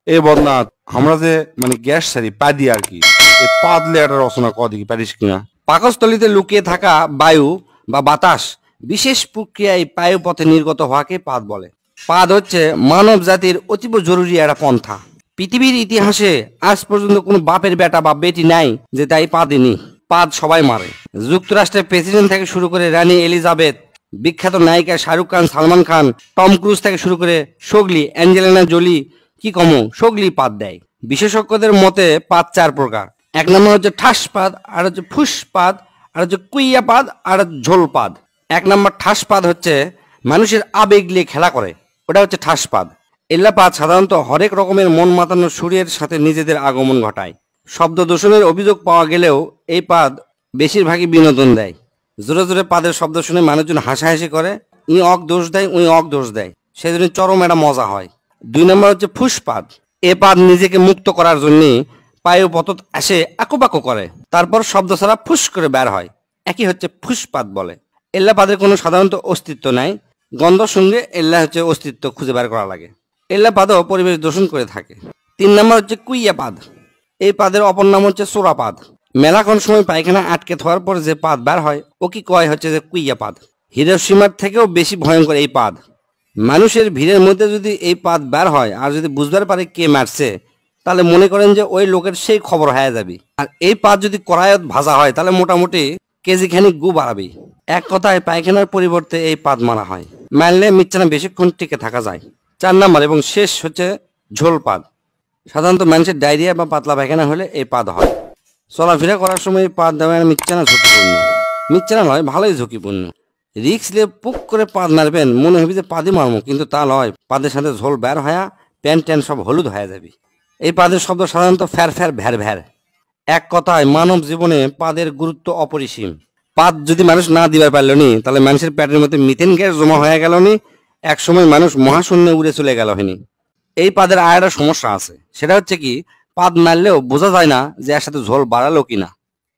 এ বদনাথ আমরা যে মানে গ্যাস সারি পা দিয়ে আর কি এই পাদলে একটা রচনা কদিকে পারিস কিনা। পাকস্থলীতে লুকিয়ে থাকা বায়ু বা বাতাস বিশেষ প্রক্রিয়ায় বায়ুপথে নির্গত হওয়াকে পাদ বলে। পাদ হচ্ছে মানব জাতির অতীব জরুরি একটা পন্থা। পৃথিবীর ইতিহাসে আজ পর্যন্ত কোনো বাপের বেটা বা বেটি নাই যে তাই পাদেনি। পাদ সবাই মারে। যুক্তরাষ্ট্রের প্রেসিডেন্ট থেকে শুরু করে রানী এলিজাবেথ, বিখ্যাত নায়িকা শাহরুখ খান, সালমান খান, টম ক্রুজ থেকে শুরু করে সোগলি, অ্যাঞ্জেলিনা জোলি, কি কমো সোগলি পাদ দেয়। বিশেষজ্ঞদের মতে পাদ 4 প্রকার। এক নম্বর হচ্ছে ঠাস পাদ, আর হচ্ছে ফুস পাদ, আর হচ্ছে কুইয়া পাদ, আর ঝোল পাদ। 1 নম্বর ঠাস পাদ হচ্ছে মানুষের আবেগ নিয়ে খেলা করে, ওটা হচ্ছে ঠাস পাদ। এল্লা পাদ সাধারণত হরেক রকমের মন মাতানো সুরের সাথে নিজেদের আগমন ঘটায়। শব্দ দূষণের অভিযোগ পাওয়া গেলেও এই পাদ বেশিরভাগই বিনোদন দেয়। জোরে জোরে পাদের শব্দ শুনে মানুষজন হাসাহাসি করে, ই অক দোষ দেয়, উই অক দোষ দেয়, সেজন্য চরম একটা মজা হয়। 2 নম্বর হচ্ছে ফুসপাদ। এ পাদ নিজেকে মুক্ত করার জন্য পায়ু পতত আসে আকুপাকু করে, তারপর শব্দ ছাড়া ফুস করে বের হয়, একই হচ্ছে ফুসপাদ বলে। এল্লা পাদের কোনো সাধারণত অস্তিত্ব নাই, গন্ধ সঙ্গে এল্লা হচ্ছে অস্তিত্ব খুঁজে বের করা লাগে। এল্লা পাদও পরিবেশ দূষণ করে থাকে। 3 নম্বর হচ্ছে কুইয়া পাদ। এই পাদের অপর নাম হচ্ছে সোরাপাদ। মেলাক্ষণ সময় পায়খানা আটকে থাকার পর যে পাদ বের হয় ও কি কয় হচ্ছে যে কুইয়া পাদ। হিরোশিমার থেকেও বেশি ভয়ঙ্কর এই পাদ। মানুষের ভিড়ের মধ্যে যদি এই পাদ বের হয় আর যদি বুঝতে পারে কে মারছে, তাহলে মনে করেন যে ওই লোকের সেই খবর হয়ে যাবে। আর এই পাদ যদি কড়াইত ভাজা হয় তাহলে মোটামুটি কেজি খানিক গু বাড়াবে। এক কথায় পায়খানার পরিবর্তে এই পাদ মারা হয়, মারলে মিচ্ছানা বেশিক্ষণ টিকে থাকা যায়। 4 নম্বর এবং শেষ হচ্ছে ঝোল পাদ। সাধারণত মানুষের ডায়রিয়া বা পাতলা পায়খানা হলে এই পাদ হয়। চলাফেরা করার সময় পাদ দেওয়া মিচ্ছানা ঝুঁকিপূর্ণ। মিচ্ছানা নয়, ভালোই ঝুঁকিপূর্ণ। রিক্স নিয়ে পুক করে পাদ মারবেন, মনে হবে যে পাদই মারমো, কিন্তু তা নয়। পাদের সাথে ঝোল বের হয়ে প্যান্ট ট্যান সব হলুদ হয়ে যাবে। এই পাদের শব্দ সাধারণত ফ্যার ফ্যার ভ্যার ভ্যার। এক কথায় মানব জীবনে পাদের গুরুত্ব অপরিসীম। পাদ যদি মানুষ না দিবার পারল নি, তাহলে মানুষের পেটের মধ্যে মিথেন গ্যাস জমা হয়ে গেল নি, এক সময় মানুষ মহাশূন্যে উড়ে চলে গেল হয়নি। এই পাদের আরেকটা সমস্যা আছে, সেটা হচ্ছে কি পাদ মারলেও বোঝা যায় না যে এর সাথে ঝোল বাড়ালো কিনা।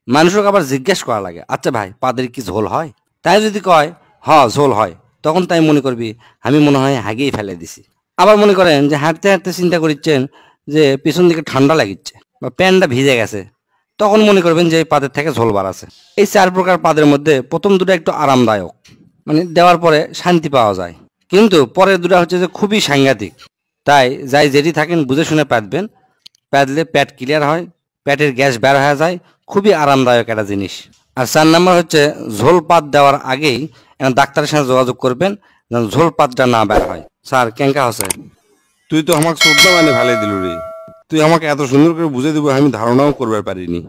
মানুষকে আবার জিজ্ঞেস করা লাগে, আচ্ছা ভাই পাদের কি ঝোল হয়? তাই যদি কয় হ ঝোল হয়, তখন তাই মনে করবি আমি মনে হয় হাগিয়ে ফেলে দিছি। আবার মনে করেন যে হাঁটতে হাঁটতে চিন্তা করছেন যে পিছন দিকে ঠান্ডা লাগিচ্ছে বা প্যান্টটা ভিজে গেছে, তখন মনে করবেন যে এই পাদের থেকে ঝোল বাড়াছে। এই 4 প্রকার পাদের মধ্যে প্রথম দুটো একটু আরামদায়ক, মানে দেওয়ার পরে শান্তি পাওয়া যায়, কিন্তু পরের দুটা হচ্ছে যে খুবই সাংঘাতিক। তাই যাই যেটি থাকেন বুঝে শুনে পাতবেন, পাতলে পেট ক্লিয়ার হয়, পেটের গ্যাস বের হয়ে যায়, খুবই আরামদায়ক একটা জিনিস। আর 4 নম্বর হচ্ছে ঝোল পাত দেওয়ার আগেই ডাক্তারের সাথে যোগাযোগ করবেন যেন ঝোল পাতটা না বের হয়। স্যার কেঙ্কা আছে? তুই তো আমাকে শ্রদ্ধা মানে ভালো দিল রে। তুই আমাকে এত সুন্দর করে বুঝে দিব আমি ধারণাও করবার পারিনি।